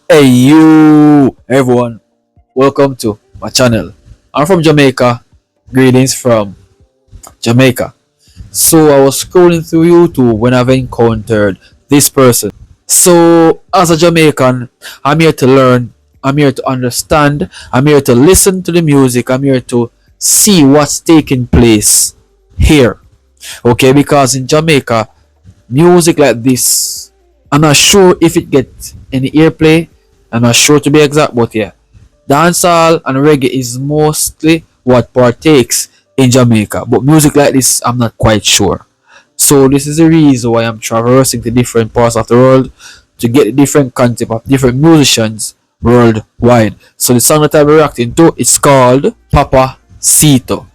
Hey you everyone, welcome to my channel. I'm from Jamaica. Greetings from Jamaica. So I was scrolling through YouTube when I've encountered this person. So as a Jamaican, I'm here to learn, I'm here to understand, I'm here to listen to the music, I'm here to see what's taking place here. Okay, because in Jamaica, music like this, I'm not sure if it gets any airplay. I'm not sure to be exact, but yeah, dancehall and reggae is mostly what partakes in Jamaica. But music like this, I'm not quite sure. So this is the reason why I'm traversing to different parts of the world to get the different concept of different musicians worldwide. So the song that I'll be reacting to is called Papasito.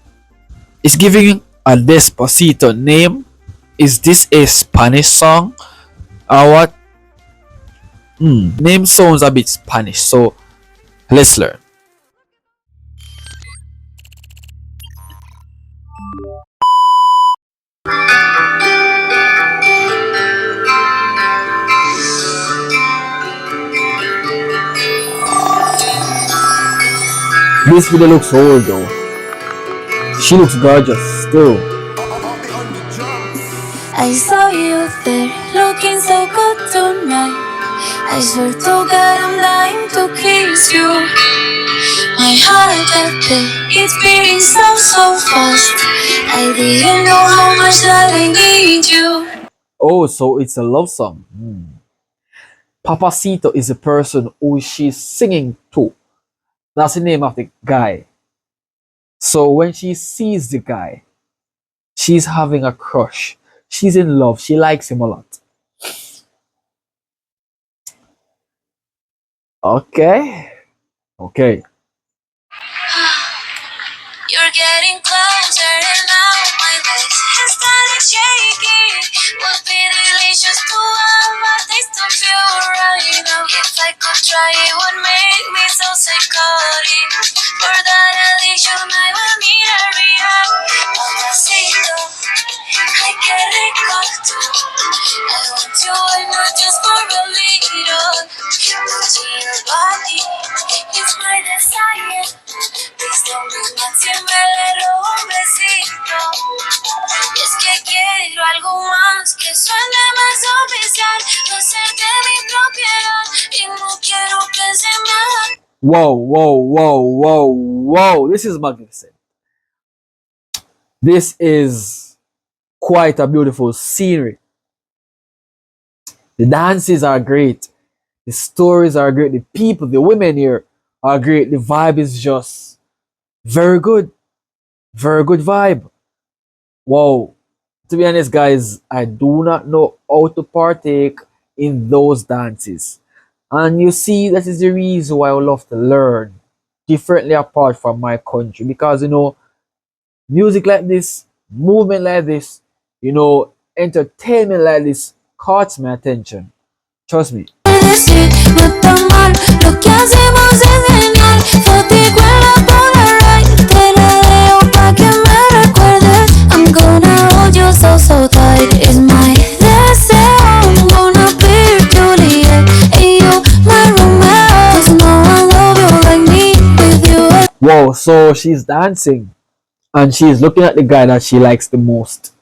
It's giving a Despacito name. Is this a Spanish song or what? Name sounds a bit Spanish, so let's learn. This video looks old though. She looks gorgeous still. I saw you there, looking so good tonight. I swear to God I'm dying to kiss you. My heart that day, it's beating so fast. I didn't know how much that I need you. Oh, so it's a love song. Papasito is the person who she's singing to. That's the name of the guy. So when she sees the guy, she's having a crush. She's in love. She likes him a lot. Okay. Okay. You're getting closer and now my legs have started shaking. Would be delicious to have a taste of you right now. If I could try, it would make me so psychotic. For that addiction, I will need a rehab. Papacito, I get recto. I want you and not just for a little. Touching your body, it's my desire. Please don't be un besito. Es que quiero algo más que suene más oficial. Hacerte mi propiedad y no quiero que se me. Whoa, whoa, whoa, whoa, whoa. This is magnificent. This is quite a beautiful scenery. The dances are great. The stories are great. The people, the women here are great. The vibe is just very good. Very good vibe. Wow. To be honest, guys, I do not know how to partake in those dances. And you see, that is the reason why I would love to learn differently apart from my country. Because, music like this, movement like this, entertainment like this caught my attention. Trust me. So tight is my deseo. I'm gonna be your Juliet and you my Romeo. 'Cause no one love you like me with you. Whoa, so she's dancing and she's looking at the guy that she likes the most.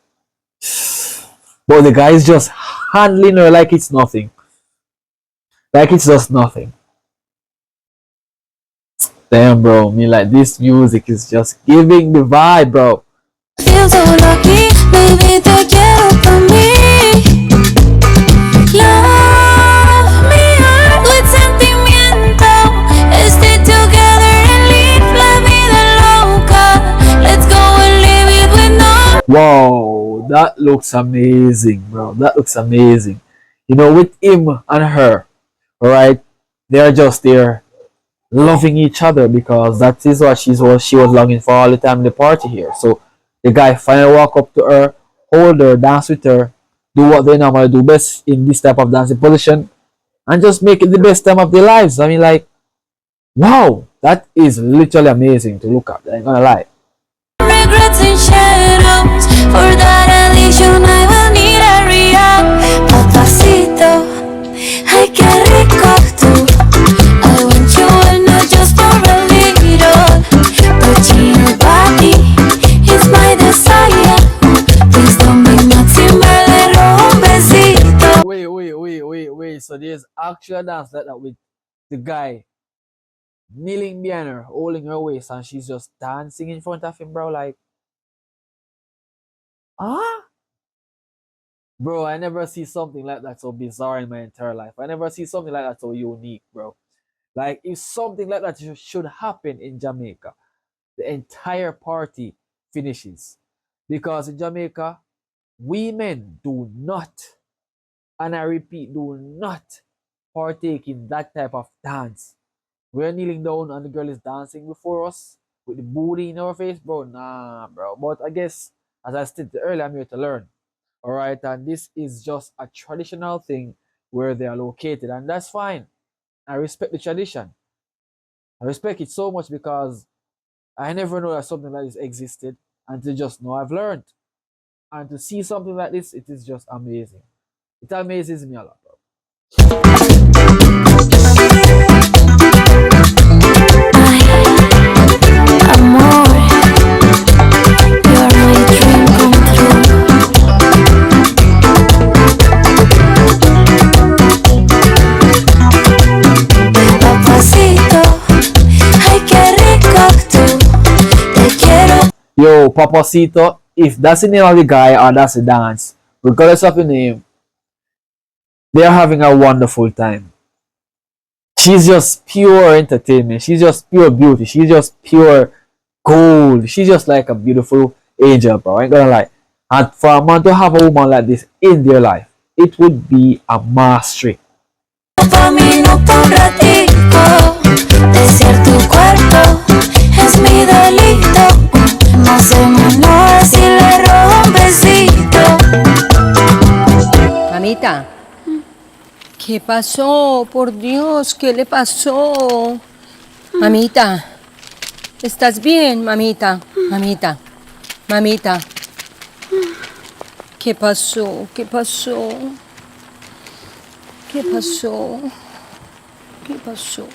But the guy is just handling her like it's nothing. Like it's just nothing. Damn, bro. Me like this music is just giving the vibe, bro. Feel so lucky, baby, te quiero pa' mí. Love me hard with sentimiento. Stay together and live la vida loca. Let's go and live it with no. Wow, that looks amazing, bro. That looks amazing. With him and her, alright, they're just there loving each other because that is what she was longing for all the time in the party here. So the guy finally walk up to her, hold her, dance with her, do what they normally do best in this type of dancing position, and just make it the best time of their lives. I mean, like, wow, that is literally amazing to look at. I ain't gonna lie. Regrets and shadows. For that addiction, I will need a rehab. Papacito, ay, qué rico tú. there's actually a dance like that with the guy kneeling behind her, holding her waist, and she's just dancing in front of him, bro. Like, ah, bro, I never see something like that so bizarre in my entire life. I never see something like that so unique, bro. Like, if something like that should happen in Jamaica, the entire party finishes. Because in Jamaica, women do not, and I repeat, do not partake in that type of dance. We're kneeling down and the girl is dancing before us with the booty in our face, bro. Nah, bro. But I guess, as I stated earlier, I'm here to learn. All right, and this is just a traditional thing where they are located, and that's fine. I respect the tradition. I respect it so much because I never know that something like this existed, and to just know I've learned, and to see something like this, it is just amazing. It amazes me a lot, bro. Amor, you're my dream come true. Papasito, ay qué rico tú. Te quiero. Yo, Papasito, if that's the name of the guy or that's the dance, regardless of the name, they are having a wonderful time. She's just pure entertainment. She's just pure beauty. She's just pure gold. She's just like a beautiful angel, bro. I ain't gonna lie. And for a man to have a woman like this in their life, it would be a mastery. Pa' mí no pa' un ratico, desear tu cuerpo es mi delito. No hacemos nada si le robo un besito. Mamita, ¿qué pasó? Por Dios, ¿qué le pasó? Mamita, ¿estás bien, mamita? Mamita, mamita. ¿Qué pasó? ¿Qué pasó? ¿Qué pasó? ¿Qué pasó?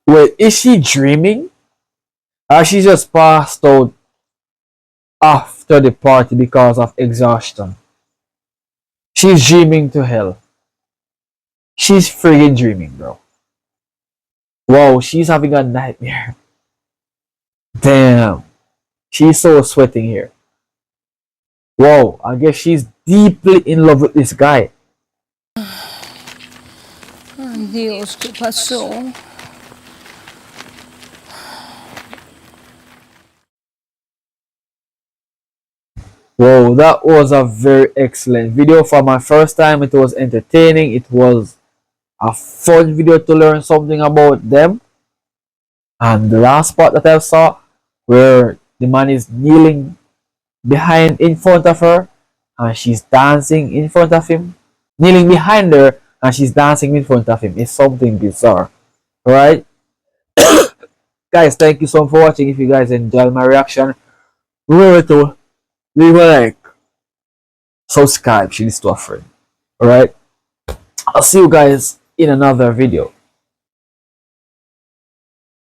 Wait, is she dreaming? Or she just passed out after the party because of exhaustion? She's dreaming to hell. She's friggin' dreaming, bro. Wow, she's having a nightmare. Damn. She's so sweating here. Whoa, I guess she's deeply in love with this guy. Ay, Dios, ¿qué pasó? Whoa, that was a very excellent video. For my first time, it was entertaining. It was a fun video to learn something about them. And the last part that I saw, where the man is kneeling behind in front of her and she's dancing in front of him, kneeling behind her and she's dancing in front of him, is something bizarre. Alright? Guys, thank you so much for watching. If you guys enjoyed my reaction, remember to leave a like, subscribe, share this to a friend. Alright? I'll see you guys in another video.